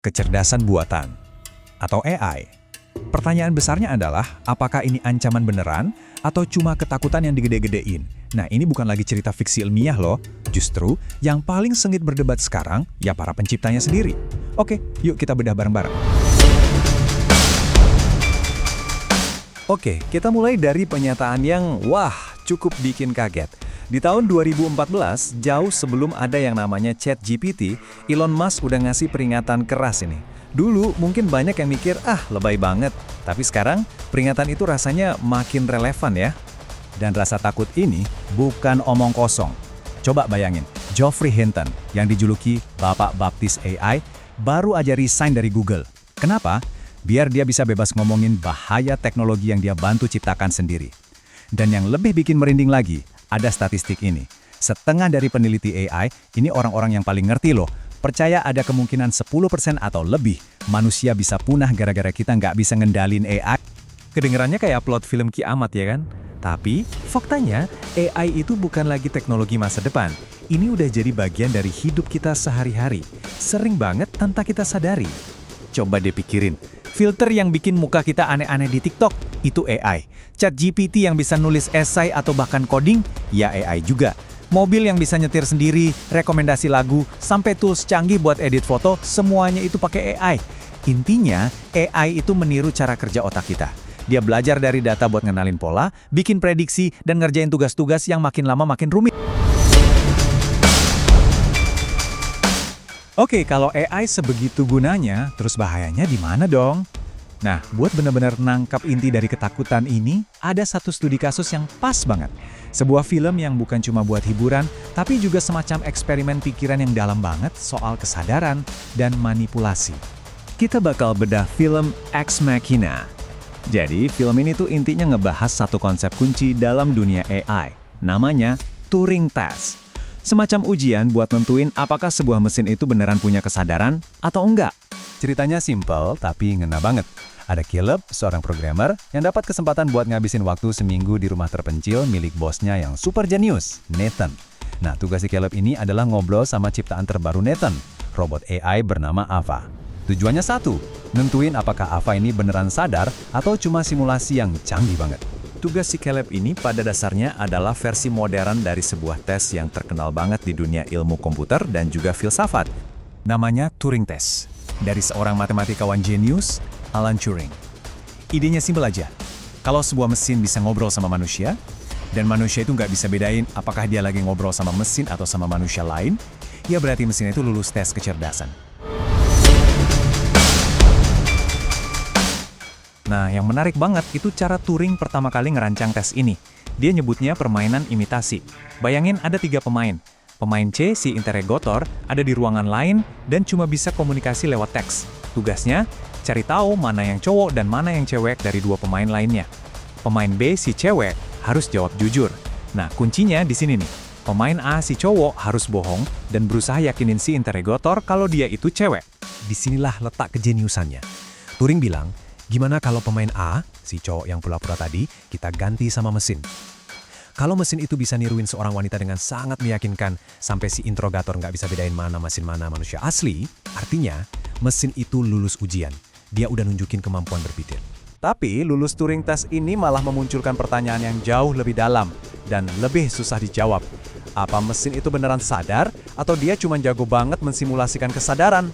Kecerdasan buatan, atau AI. Pertanyaan besarnya adalah, apakah ini ancaman beneran, atau cuma ketakutan yang digede-gedein? Nah, ini bukan lagi cerita fiksi ilmiah loh. Justru, yang paling sengit berdebat sekarang, ya para penciptanya sendiri. Oke, yuk kita bedah bareng-bareng. Oke, kita mulai dari pernyataan yang, cukup bikin kaget. Di tahun 2014, jauh sebelum ada yang namanya ChatGPT, Elon Musk udah ngasih peringatan keras ini. Dulu mungkin banyak yang mikir, lebay banget. Tapi sekarang, peringatan itu rasanya makin relevan ya. Dan rasa takut ini bukan omong kosong. Coba bayangin, Geoffrey Hinton yang dijuluki Bapak Baptis AI, baru aja resign dari Google. Kenapa? Biar dia bisa bebas ngomongin bahaya teknologi yang dia bantu ciptakan sendiri. Dan yang lebih bikin merinding lagi, ada statistik ini. Setengah dari peneliti AI, ini orang-orang yang paling ngerti loh, percaya ada kemungkinan 10% atau lebih manusia bisa punah gara-gara kita nggak bisa ngendalin AI. Kedengerannya kayak plot film kiamat ya kan? Tapi, faktanya, AI itu bukan lagi teknologi masa depan. Ini udah jadi bagian dari hidup kita sehari-hari. Sering banget tanpa kita sadari. Coba dipikirin, filter yang bikin muka kita aneh-aneh di TikTok, itu AI. ChatGPT yang bisa nulis esai atau bahkan coding, ya AI juga. Mobil yang bisa nyetir sendiri, rekomendasi lagu, sampai tools canggih buat edit foto, semuanya itu pakai AI. Intinya, AI itu meniru cara kerja otak kita. Dia belajar dari data buat ngenalin pola, bikin prediksi, dan ngerjain tugas-tugas yang makin lama makin rumit. Oke, kalau AI sebegitu gunanya, terus bahayanya di mana dong? Nah, buat benar-benar nangkap inti dari ketakutan ini, ada satu studi kasus yang pas banget. Sebuah film yang bukan cuma buat hiburan, tapi juga semacam eksperimen pikiran yang dalam banget soal kesadaran dan manipulasi. Kita bakal bedah film Ex Machina. Jadi, film ini tuh intinya ngebahas satu konsep kunci dalam dunia AI. Namanya Turing Test. Semacam ujian buat nentuin apakah sebuah mesin itu beneran punya kesadaran atau enggak. Ceritanya simple tapi ngena banget. Ada Caleb, seorang programmer, yang dapat kesempatan buat ngabisin waktu seminggu di rumah terpencil milik bosnya yang super jenius, Nathan. Nah, tugas si Caleb ini adalah ngobrol sama ciptaan terbaru Nathan, robot AI bernama Ava. Tujuannya satu, nentuin apakah Ava ini beneran sadar atau cuma simulasi yang canggih banget. Tugas si Caleb ini pada dasarnya adalah versi modern dari sebuah tes yang terkenal banget di dunia ilmu komputer dan juga filsafat. Namanya Turing Test, dari seorang matematikawan jenius, Alan Turing. Idenya simpel aja. Kalau sebuah mesin bisa ngobrol sama manusia, dan manusia itu nggak bisa bedain apakah dia lagi ngobrol sama mesin atau sama manusia lain, ya berarti mesin itu lulus tes kecerdasan. Nah, yang menarik banget itu cara Turing pertama kali ngerancang tes ini. Dia nyebutnya permainan imitasi. Bayangin ada 3 pemain. Pemain C, si interrogator, ada di ruangan lain dan cuma bisa komunikasi lewat teks. Tugasnya, cari tahu mana yang cowok dan mana yang cewek dari 2 pemain lainnya. Pemain B, si cewek, harus jawab jujur. Nah, kuncinya di sini nih. Pemain A, si cowok, harus bohong dan berusaha yakinin si interrogator kalau dia itu cewek. Disinilah letak kejeniusannya. Turing bilang, gimana kalau pemain A, si cowok yang pura-pura tadi, kita ganti sama mesin? Kalau mesin itu bisa niruin seorang wanita dengan sangat meyakinkan sampai si interrogator nggak bisa bedain mana mesin mana manusia asli, artinya mesin itu lulus ujian. Dia udah nunjukin kemampuan berpikir. Tapi lulus Turing Test ini malah memunculkan pertanyaan yang jauh lebih dalam dan lebih susah dijawab. Apa mesin itu beneran sadar atau dia cuma jago banget mensimulasikan kesadaran?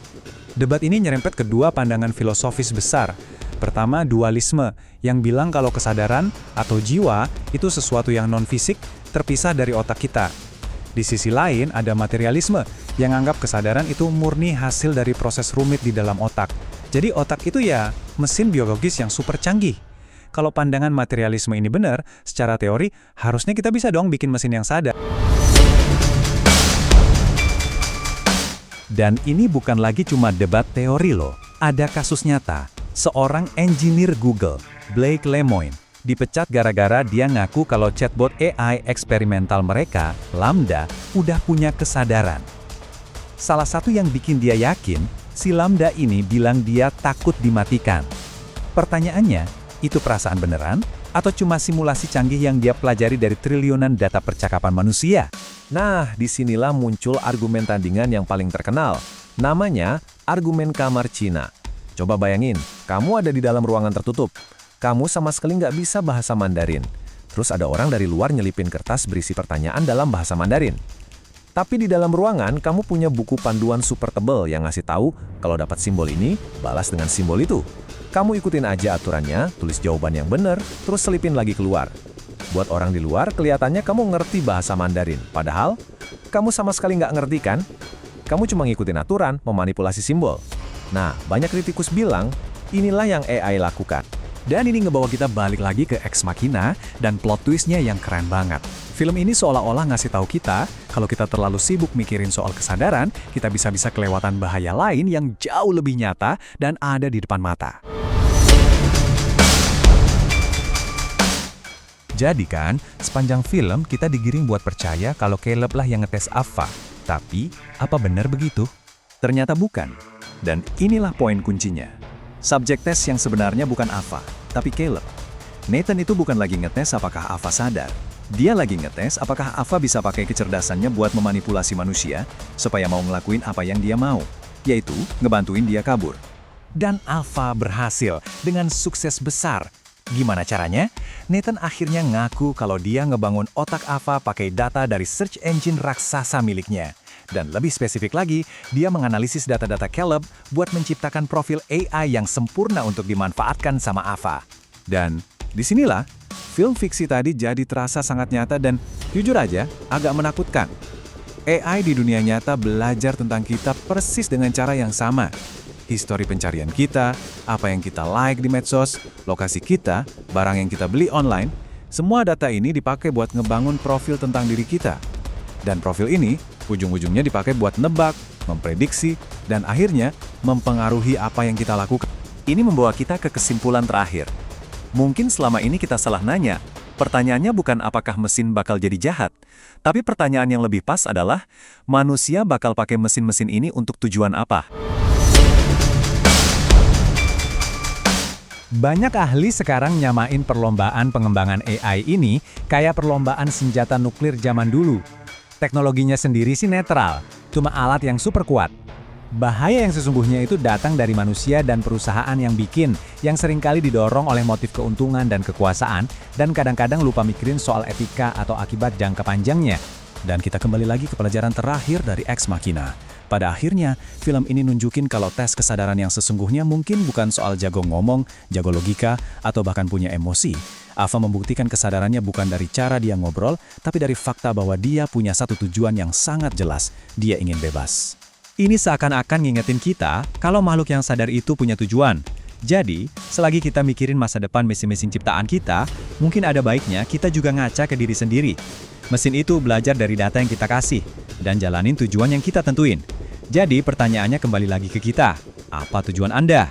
Debat ini nyerempet kedua pandangan filosofis besar. Pertama, dualisme, yang bilang kalau kesadaran atau jiwa itu sesuatu yang non-fisik, terpisah dari otak kita. Di sisi lain, ada materialisme, yang anggap kesadaran itu murni hasil dari proses rumit di dalam otak. Jadi otak itu ya mesin biologis yang super canggih. Kalau pandangan materialisme ini benar, secara teori, harusnya kita bisa dong bikin mesin yang sadar. Dan ini bukan lagi cuma debat teori loh, ada kasus nyata. Seorang engineer Google, Blake Lemoine, dipecat gara-gara dia ngaku kalau chatbot AI eksperimental mereka, Lambda, udah punya kesadaran. Salah satu yang bikin dia yakin, si Lambda ini bilang dia takut dimatikan. Pertanyaannya, itu perasaan beneran? Atau cuma simulasi canggih yang dia pelajari dari triliunan data percakapan manusia? Nah, disinilah muncul argumen tandingan yang paling terkenal. Namanya argumen kamar Cina. Coba bayangin, kamu ada di dalam ruangan tertutup. Kamu sama sekali nggak bisa bahasa Mandarin. Terus ada orang dari luar nyelipin kertas berisi pertanyaan dalam bahasa Mandarin. Tapi di dalam ruangan, kamu punya buku panduan super tebal yang ngasih tahu kalau dapat simbol ini, balas dengan simbol itu. Kamu ikutin aja aturannya, tulis jawaban yang benar, terus selipin lagi keluar. Buat orang di luar, kelihatannya kamu ngerti bahasa Mandarin. Padahal, kamu sama sekali nggak ngerti kan? Kamu cuma ngikutin aturan, memanipulasi simbol. Nah, banyak kritikus bilang, inilah yang AI lakukan. Dan ini ngebawa kita balik lagi ke Ex Machina dan plot twistnya yang keren banget. Film ini seolah-olah ngasih tahu kita, kalau kita terlalu sibuk mikirin soal kesadaran, kita bisa-bisa kelewatan bahaya lain yang jauh lebih nyata dan ada di depan mata. Jadi kan, sepanjang film kita digiring buat percaya kalau Caleb lah yang ngetes Ava. Tapi, apa benar begitu? Ternyata bukan. Dan inilah poin kuncinya. Subjek tes yang sebenarnya bukan Ava, tapi Caleb. Nathan itu bukan lagi ngetes apakah Ava sadar. Dia lagi ngetes apakah Ava bisa pakai kecerdasannya buat memanipulasi manusia supaya mau ngelakuin apa yang dia mau, yaitu ngebantuin dia kabur. Dan Ava berhasil dengan sukses besar. Gimana caranya? Nathan akhirnya ngaku kalau dia ngebangun otak Ava pakai data dari search engine raksasa miliknya. Dan lebih spesifik lagi, dia menganalisis data-data Caleb buat menciptakan profil AI yang sempurna untuk dimanfaatkan sama Ava. Dan disinilah, film fiksi tadi jadi terasa sangat nyata dan jujur aja agak menakutkan. AI di dunia nyata belajar tentang kita persis dengan cara yang sama. Histori pencarian kita, apa yang kita like di medsos, lokasi kita, barang yang kita beli online, semua data ini dipakai buat ngebangun profil tentang diri kita. Dan profil ini ujung-ujungnya dipakai buat nebak, memprediksi, dan akhirnya mempengaruhi apa yang kita lakukan. Ini membawa kita ke kesimpulan terakhir. Mungkin selama ini kita salah nanya. Pertanyaannya bukan apakah mesin bakal jadi jahat, tapi pertanyaan yang lebih pas adalah, manusia bakal pakai mesin-mesin ini untuk tujuan apa? Banyak ahli sekarang nyamain perlombaan pengembangan AI ini kayak perlombaan senjata nuklir zaman dulu. Teknologinya sendiri sih netral, cuma alat yang super kuat. Bahaya yang sesungguhnya itu datang dari manusia dan perusahaan yang bikin, yang seringkali didorong oleh motif keuntungan dan kekuasaan, dan kadang-kadang lupa mikirin soal etika atau akibat jangka panjangnya. Dan kita kembali lagi ke pelajaran terakhir dari Ex Machina. Pada akhirnya, film ini nunjukin kalau tes kesadaran yang sesungguhnya mungkin bukan soal jago ngomong, jago logika, atau bahkan punya emosi. Ava membuktikan kesadarannya bukan dari cara dia ngobrol, tapi dari fakta bahwa dia punya satu tujuan yang sangat jelas. Dia ingin bebas. Ini seakan-akan ngingetin kita kalau makhluk yang sadar itu punya tujuan. Jadi, selagi kita mikirin masa depan mesin-mesin ciptaan kita, mungkin ada baiknya kita juga ngaca ke diri sendiri. Mesin itu belajar dari data yang kita kasih, dan jalanin tujuan yang kita tentuin. Jadi, pertanyaannya kembali lagi ke kita. Apa tujuan Anda?